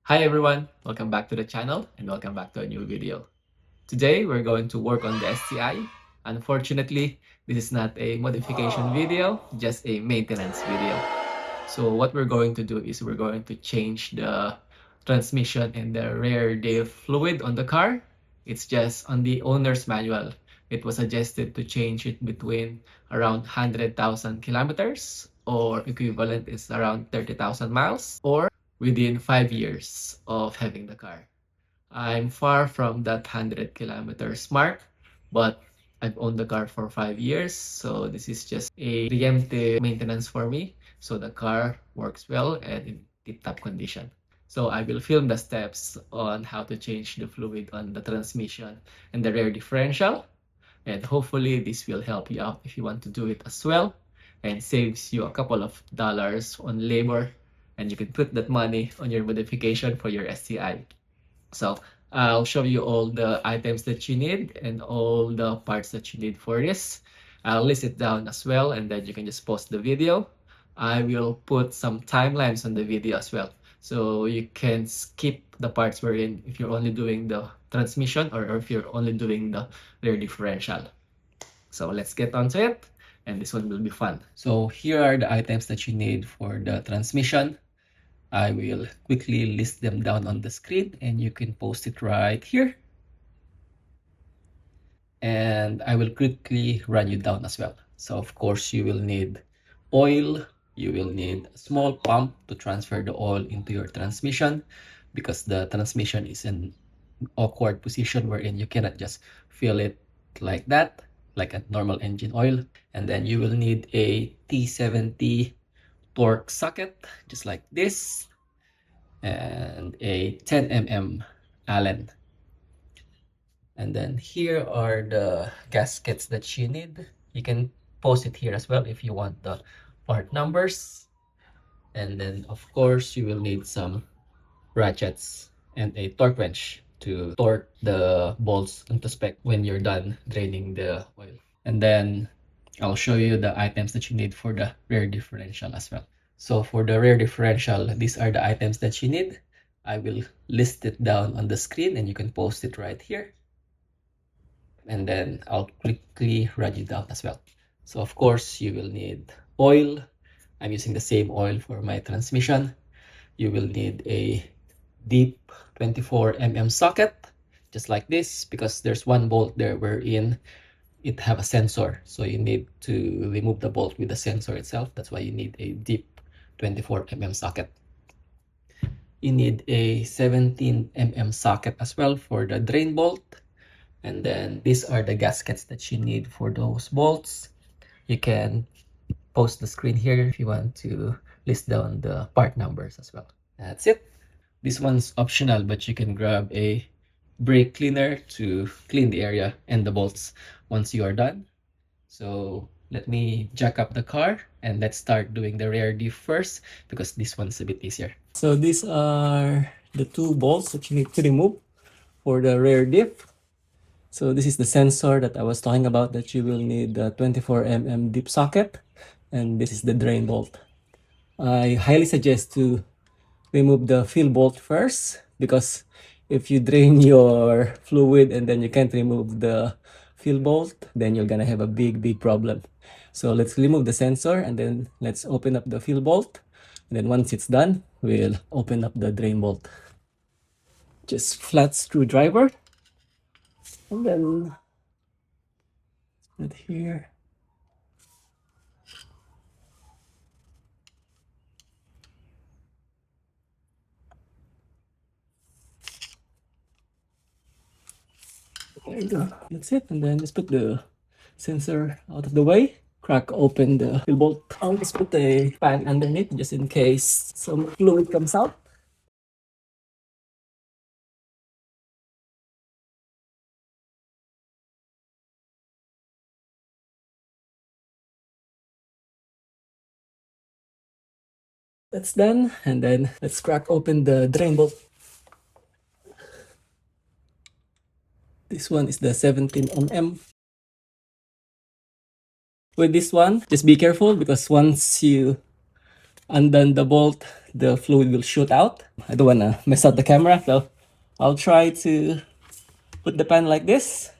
Hi everyone, welcome back to the channel and welcome back to a new video. Today we're going to work on the STI. Unfortunately, this is not a modification video, just a maintenance video. So what we're going to do is we're going to change the transmission and the rear diff fluid on the car. It's just on the owner's manual. It was suggested to change it between around 100,000 kilometers or equivalent is around 30,000 miles or within 5 years of having the car. I'm far from that 100 kilometers mark, but I've owned the car for 5 years, so this is just a preemptive maintenance for me. So the car works well and in tip-top condition. So I will film the steps on how to change the fluid on the transmission and the rear differential. And hopefully this will help you out if you want to do it as well and saves you a couple of dollars on labor and you can put that money on your modification for your STI. So I'll show you all the items that you need and all the parts that you need for this. I'll list it down as well and then you can just pause the video. I will put some timelines on the video as well. So you can skip the parts wherein if you're only doing the transmission or if you're only doing the rear differential. So let's get onto it and this one will be fun. So here are the items that you need for the transmission. I will quickly list them down on the screen and you can post it right here. And I will quickly run you down as well. So of course you will need oil, you will need a small pump to transfer the oil into your transmission because the transmission is in awkward position wherein you cannot just fill it like that, like a normal engine oil. And then you will need a T70 torque socket, just like this, and a 10 mm Allen. And then here are the gaskets that you need. You can post it here as well if you want the part numbers. And then of course you will need some ratchets and a torque wrench to torque the bolts into spec when you're done draining the oil. And then I'll show you the items that you need for the rear differential as well. So for the rear differential, these are the items that you need. I will list it down on the screen and you can post it right here. And then I'll quickly run you down as well. So of course you will need oil. I'm using the same oil for my transmission. You will need a deep 24 mm socket, just like this, because there's one bolt there wherein it have a sensor. So you need to remove the bolt with the sensor itself. That's why you need a deep 24 mm socket. You need a 17 mm socket as well for the drain bolt. And then these are the gaskets that you need for those bolts. You can post the screen here if you want to list down the part numbers as well. That's it. This one's optional, but you can grab a brake cleaner to clean the area and the bolts once you are done. So let me jack up the car and let's start doing the rear diff first because this one's a bit easier. So these are the two bolts that you need to remove for the rear diff. So this is the sensor that I was talking about that you will need the 24 mm dip socket, and this is the drain bolt. I highly suggest to remove the fill bolt first because if you drain your fluid and then you can't remove the fill bolt, then you're gonna have a big problem. So let's remove the sensor and then let's open up the fill bolt, and then once it's done, we'll open up the drain bolt. Just flat screwdriver, and then right here. There you go. That's it. And then just put the sensor out of the way. Crack open the fill bolt. I'll just put a pan underneath just in case some fluid comes out. That's done. And then let's crack open the drain bolt. This one is the 17 mm. With this one, just be careful because once you undone the bolt, the fluid will shoot out. I don't want to mess up the camera, so I'll try to put the pan like this.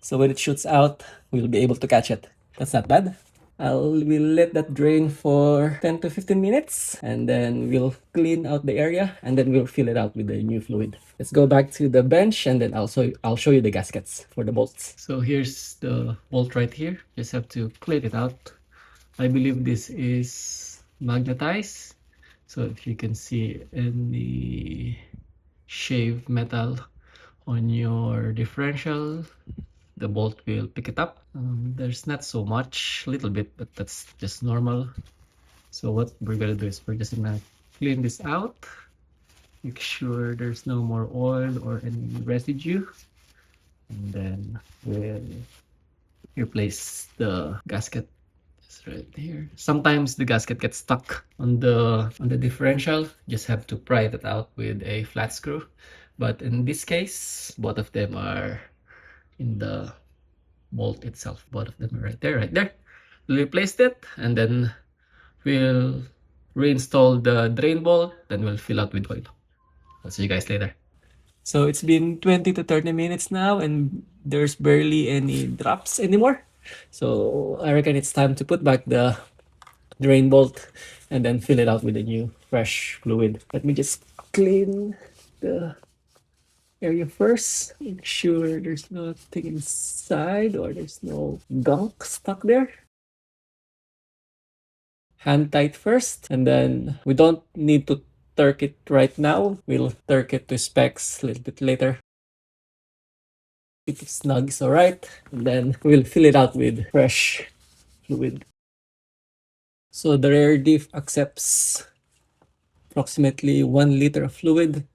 So when it shoots out, we'll be able to catch it. That's not bad. We'll let that drain for 10 to 15 minutes and then we'll clean out the area and then we'll fill it out with the new fluid. Let's go back to the bench and then I'll show you the gaskets for the bolts. So here's the bolt right here. Just have to clean it out. I believe this is magnetized. So if you can see any shaved metal on your differential, the bolt will pick it up. There's not so much, little bit, but that's just normal. So what we're gonna do is we're just gonna clean this out, make sure there's no more oil or any residue, and then we'll replace the gasket. It's right here. Sometimes the gasket gets stuck on the differential. Just have to pry it out with a flat screw. But in this case, both of them are in the bolt itself. Both of them are right there, right there. We replaced it, and then we'll reinstall the drain bolt, then we'll fill out with oil. I'll see you guys later. So it's been 20 to 30 minutes now, and there's barely any drops anymore. So I reckon it's time to put back the drain bolt and then fill it out with a new fresh fluid. Let me just clean the area first. Make sure there's nothing inside or there's no gunk stuck there. Hand tight first, and then we don't need to torque it right now. We'll torque it to specs a little bit later. If it's snug, it's alright. And then we'll fill it out with fresh fluid. So the rear diff accepts approximately 1 liter of fluid.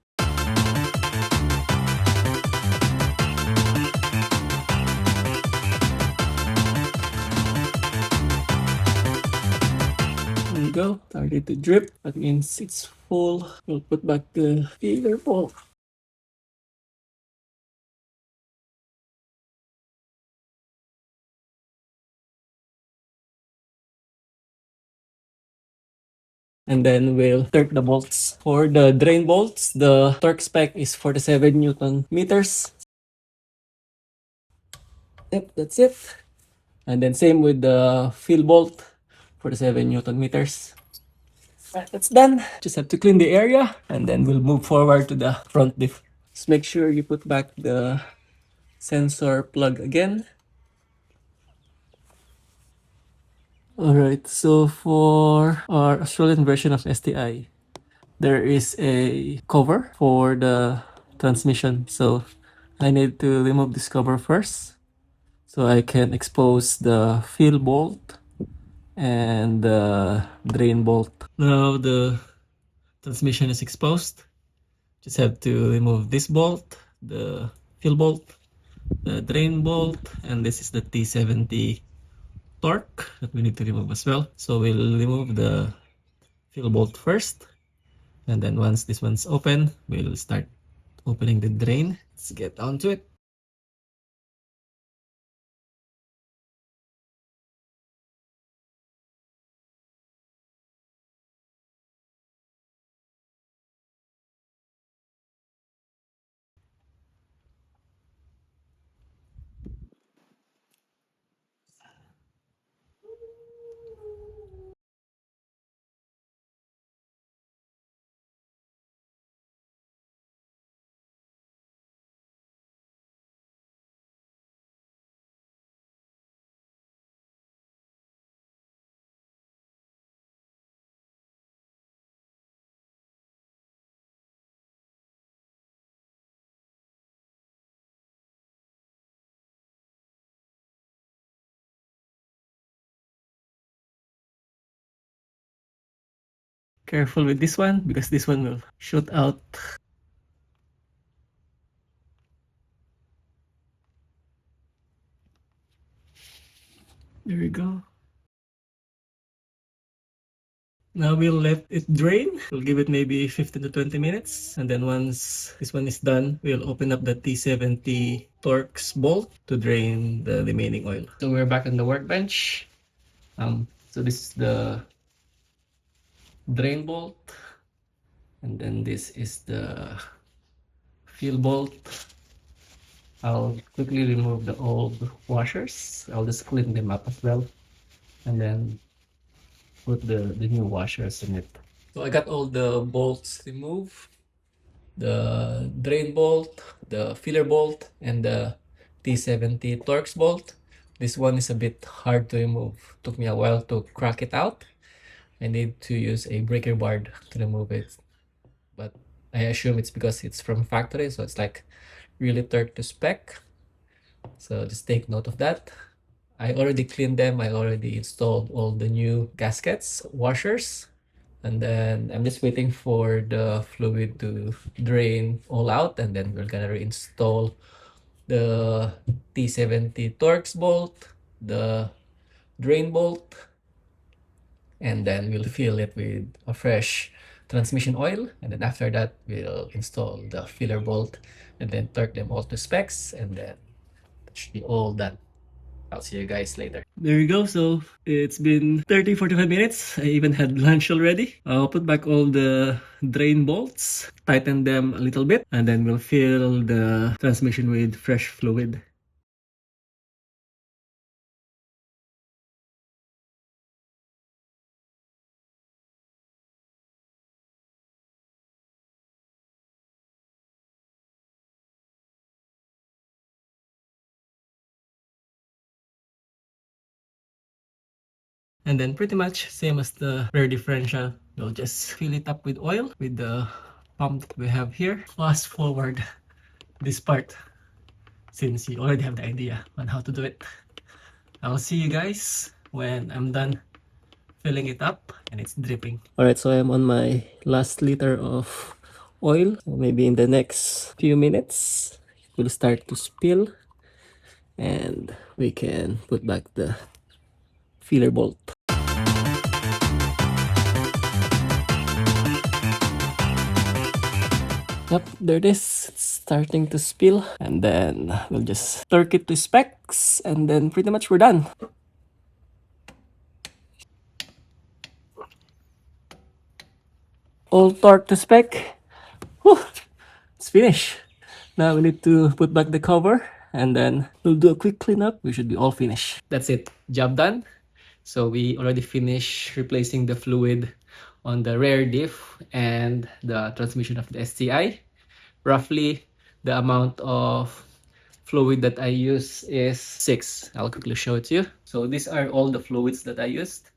There you go, started to drip. That means it's full. We'll put back the feeder bolt. And then we'll torque the bolts. For the drain bolts, the torque spec is 47 Newton meters. Yep, that's it. And then same with the fill bolt, 47 Newton meters. Right, that's done. Just have to clean the area and then we'll move forward to the front diff. Just make sure you put back the sensor plug again. Alright, so for our Australian version of STI, there is a cover for the transmission. So I need to remove this cover first so I can expose the fill bolt and the drain bolt. Now the transmission is exposed. Just have to remove this bolt, the fill bolt, the drain bolt, and this is the T70 torque that we need to remove as well. So we'll remove the fill bolt first, and then once this one's open, we'll start opening the drain. Let's get onto it. Careful with this one because this one will shoot out. There we go. Now we'll let it drain. We'll give it maybe 15 to 20 minutes. And then once this one is done, we'll open up the T70 torx bolt to drain the remaining oil. So we're back on the workbench. So this is the drain bolt, and then this is the fuel bolt. I'll quickly remove the old washers. I'll just clean them up as well, and then put the new washers in it. So I got all the bolts removed, the drain bolt, the filler bolt, and the T70 torx bolt. This one is a bit hard to remove. Took me a while to crack it out. I need to use a breaker bar to remove it, but I assume it's because it's from factory, so it's like really turned to spec. So just take note of that. I already cleaned them. I already installed all the new gaskets, washers, and then I'm just waiting for the fluid to drain all out, and then we're gonna reinstall the T70 torx bolt, the drain bolt, and then we'll fill it with a fresh transmission oil, and then after that we'll install the filler bolt and then torque them all to specs, and then that should be all done. I'll see you guys later. There you go. So it's been 30-45 minutes. I even had lunch already. I'll put back all the drain bolts, tighten them a little bit, and then we'll fill the transmission with fresh fluid. And then pretty much same as the rear differential, we'll just fill it up with oil with the pump that we have here. Fast forward this part since you already have the idea on how to do it. I'll see you guys when I'm done filling it up and it's dripping. Alright, so I'm on my last liter of oil. Maybe in the next few minutes it will start to spill and we can put back the filler bolt. Yep, there it is. It's starting to spill. And then we'll just torque it to specs and then pretty much we're done. All torque to spec. Whew, it's finished. Now we need to put back the cover and then we'll do a quick cleanup. We should be all finished. That's it. Job done. So we already finished replacing the fluid on the rear diff and the transmission of the STI. Roughly the amount of fluid that I use is 6. I'll quickly show it to you. So these are all the fluids that I used.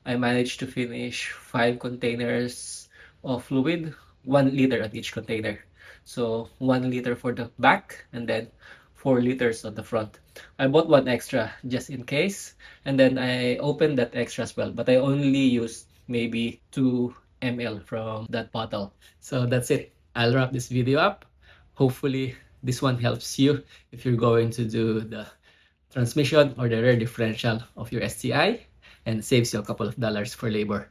I managed to finish 5 containers of fluid, 1 liter at each container. So 1 liter for the back and then 4 liters on the front. I bought 1 extra just in case, and then I opened that extra as well, but I only used maybe 2 ml from that bottle. So that's it. I'll wrap this video up. Hopefully this one helps you if you're going to do the transmission or the rear differential of your STI and saves you a couple of dollars for labor.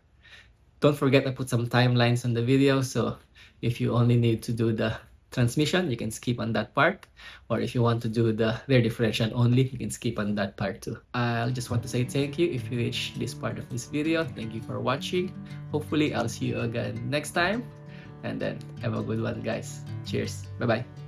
Don't forget I put some timelines on the video, so if you only need to do the transmission, you can skip on that part, or if you want to do the rear differential only, you can skip on that part too. I just want to say thank you if you reached this part of this video. Thank you for watching. Hopefully I'll see you again next time, and then have a good one, guys. Cheers. Bye bye.